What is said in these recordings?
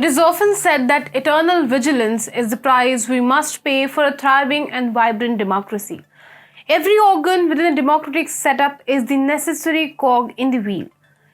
It is often said that eternal vigilance is the price we must pay for a thriving and vibrant democracy. Every organ within a democratic setup is the necessary cog in the wheel.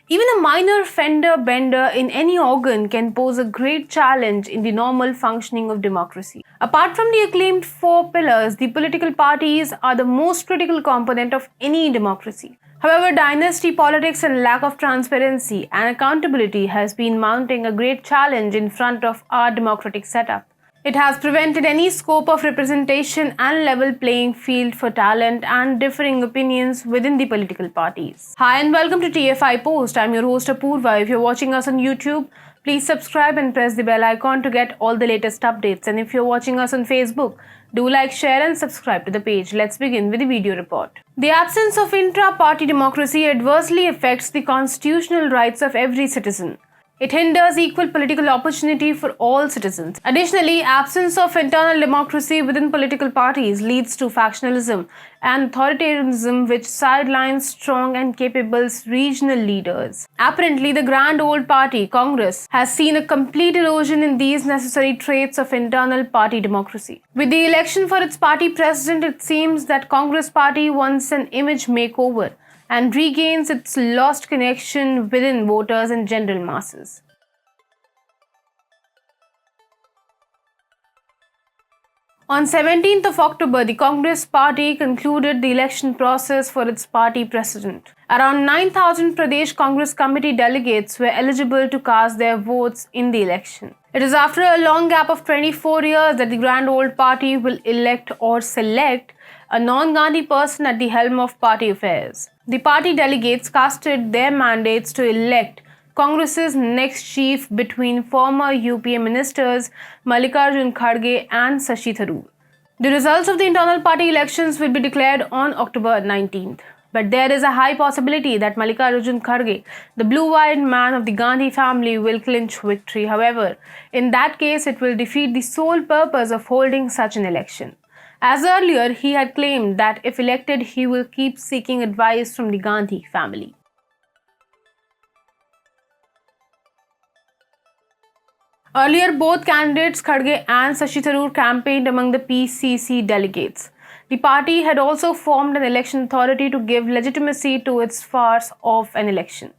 Even a minor fender bender in any organ can pose a great challenge in the normal functioning of democracy. Apart from the acclaimed four pillars, the political parties are the most critical component of any democracy. However, dynasty politics and lack of transparency and accountability has been mounting a great challenge in front of our democratic setup. It has prevented any scope of representation and level playing field for talent and differing opinions within the political parties. Hi and welcome to TFIPost. I'm your host Apurva. If you're watching us on YouTube, please subscribe and press the bell icon to get all the latest updates. And if you're watching us on Facebook, do like, share and subscribe to the page. Let's begin with the video report. The absence of intra-party democracy adversely affects the constitutional rights of every citizen. It hinders equal political opportunity for all citizens. Additionally, absence of internal democracy within political parties leads to factionalism and authoritarianism, which sidelines strong and capable regional leaders. Apparently, the grand old party, Congress, has seen a complete erosion in these necessary traits of internal party democracy. With the election for its party president, it seems that Congress party wants an image makeover and regains its lost connection within voters and general masses. On 17th of October, the Congress party concluded the election process for its party president. Around 9,000 Pradesh Congress committee delegates were eligible to cast their votes in the election. It is after a long gap of 24 years that the grand old party will elect or select a non-Gandhi person at the helm of party affairs. The party delegates casted their mandates to elect Congress's next chief between former UPA ministers Mallikarjun Kharge and Shashi Tharoor. The results of the internal party elections will be declared on October 19th. But there is a high possibility that Mallikarjun Kharge, the blue-eyed man of the Gandhi family, will clinch victory. However, in that case, it will defeat the sole purpose of holding such an election. As earlier, he had claimed that if elected, he will keep seeking advice from the Gandhi family. Earlier, both candidates Kharge and Shashi Tharoor campaigned among the PCC delegates. The party had also formed an election authority to give legitimacy to its farce of an election.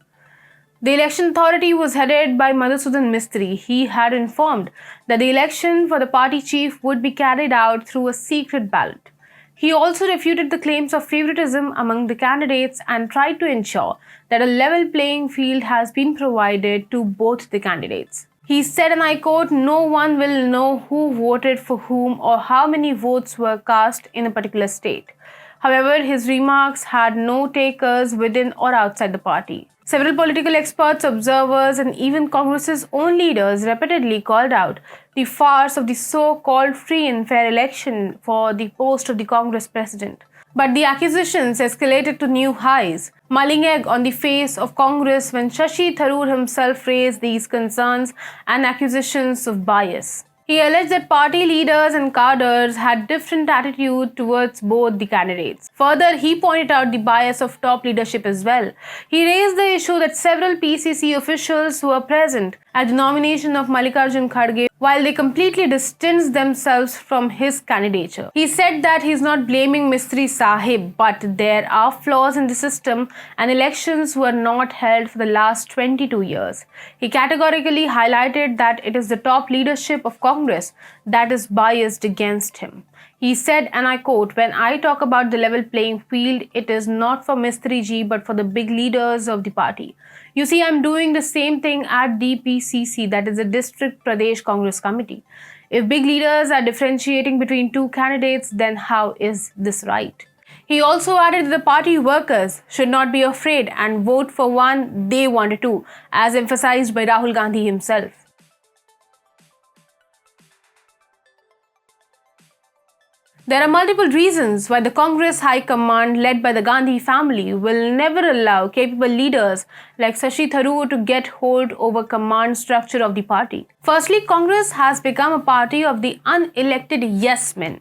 The election authority was headed by Madhusudan Mistry. He had informed that the election for the party chief would be carried out through a secret ballot. He also refuted the claims of favoritism among the candidates and tried to ensure that a level playing field has been provided to both the candidates. He said, and I quote, "No one will know who voted for whom or how many votes were cast in a particular state." However, his remarks had no takers within or outside the party. Several political experts, observers, and even Congress's own leaders repeatedly called out the farce of the so-called free and fair election for the post of the Congress president. But the accusations escalated to new highs, mulling egg on the face of Congress when Shashi Tharoor himself raised these concerns and accusations of bias. He alleged that party leaders and cadres had different attitude towards both the candidates. Further, he pointed out the bias of top leadership as well. He raised the issue that several PCC officials were present at the nomination of Mallikarjun Kharge while they completely distanced themselves from his candidature. He said that he is not blaming Mistry Sahib, but there are flaws in the system and elections were not held for the last 22 years. He categorically highlighted that it is the top leadership of Congress that is biased against him. He said, and I quote, "When I talk about the level playing field, it is not for Mistry ji but for the big leaders of the party. You see, I'm doing the same thing at DPCC, that is the District Pradesh Congress Committee. If big leaders are differentiating between two candidates, then how is this right?" He also added that the party workers should not be afraid and vote for one they wanted to, as emphasized by Rahul Gandhi himself. There are multiple reasons why the Congress High Command led by the Gandhi family will never allow capable leaders like Shashi Tharoor to get hold over command structure of the party. Firstly, Congress has become a party of the unelected yes men.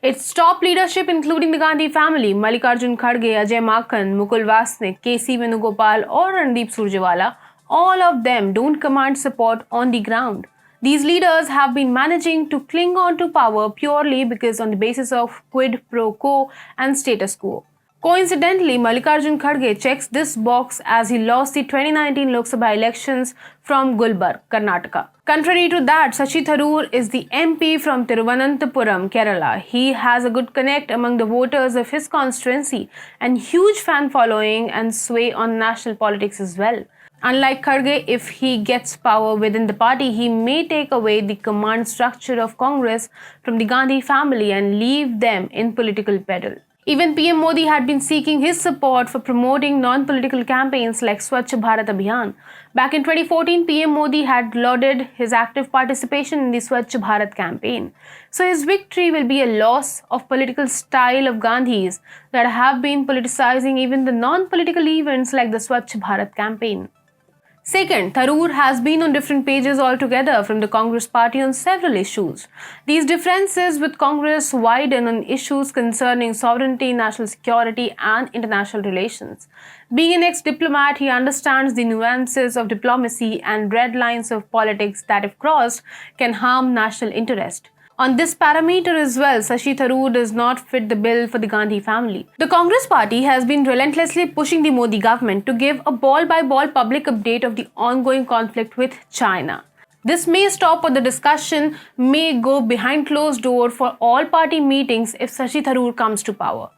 Its top leadership, including the Gandhi family, Mallikarjun Kharge, Ajay Makhan, Mukul Vasnik, K.C. Venugopal or Randeep Surjewala, all of them don't command support on the ground. These leaders have been managing to cling on to power purely because on the basis of quid pro quo and status quo. Coincidentally, Mallikarjun Kharge checks this box as he lost the 2019 Lok Sabha elections from Gulbarga, Karnataka. Contrary to that, Shashi Tharoor is the MP from Thiruvananthapuram, Kerala. He has a good connect among the voters of his constituency and huge fan following and sway on national politics as well. Unlike Kharge, if he gets power within the party, he may take away the command structure of Congress from the Gandhi family and leave them in political peril. Even PM Modi had been seeking his support for promoting non-political campaigns like Swachh Bharat Abhiyan. Back in 2014, PM Modi had lauded his active participation in the Swachh Bharat campaign. So his victory will be a loss of political style of Gandhis that have been politicizing even the non-political events like the Swachh Bharat campaign. Second, Tharoor has been on different pages altogether from the Congress party on several issues. These differences with Congress widen on issues concerning sovereignty, national security, and international relations. Being an ex-diplomat, he understands the nuances of diplomacy and red lines of politics that, if crossed, can harm national interest. On this parameter as well, Shashi Tharoor does not fit the bill for the Gandhi family. The Congress party has been relentlessly pushing the Modi government to give a ball-by-ball public update of the ongoing conflict with China. This may stop or the discussion may go behind closed doors for all party meetings if Shashi Tharoor comes to power.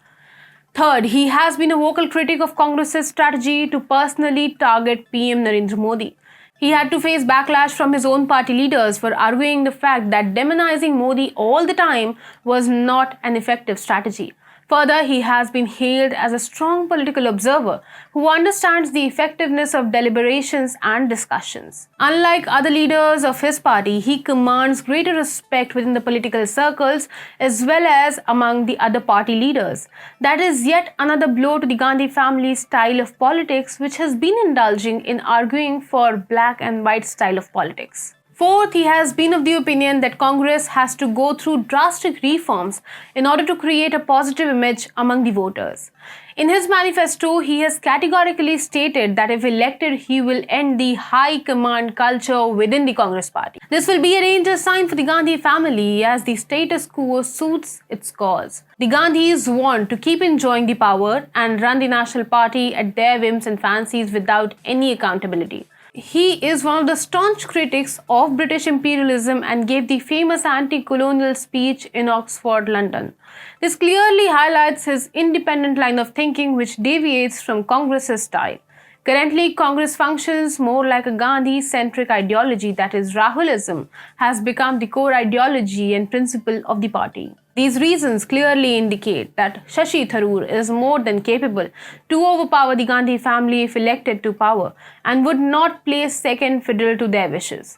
Third, he has been a vocal critic of Congress's strategy to personally target PM Narendra Modi. He had to face backlash from his own party leaders for arguing the fact that demonizing Modi all the time was not an effective strategy. Further, he has been hailed as a strong political observer who understands the effectiveness of deliberations and discussions. Unlike other leaders of his party, he commands greater respect within the political circles as well as among the other party leaders. That is yet another blow to the Gandhi family's style of politics, which has been indulging in arguing for black and white style of politics. Fourth, he has been of the opinion that Congress has to go through drastic reforms in order to create a positive image among the voters. In his manifesto, he has categorically stated that if elected, he will end the high command culture within the Congress party. This will be a danger sign for the Gandhi family as the status quo suits its cause. The Gandhis want to keep enjoying the power and run the national party at their whims and fancies without any accountability. He is one of the staunch critics of British imperialism and gave the famous anti-colonial speech in Oxford, London. This clearly highlights his independent line of thinking, which deviates from Congress's style. Currently, Congress functions more like a Gandhi-centric ideology, that is, Rahulism has become the core ideology and principle of the party. These reasons clearly indicate that Shashi Tharoor is more than capable to overpower the Gandhi family if elected to power and would not play second fiddle to their wishes.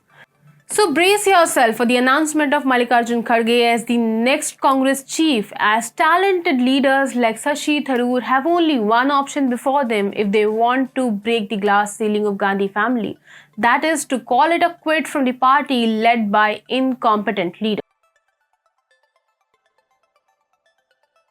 So brace yourself for the announcement of Mallikarjun Kharge as the next Congress chief, as talented leaders like Shashi Tharoor have only one option before them if they want to break the glass ceiling of Gandhi family. That is to call it a quit from the party led by incompetent leaders.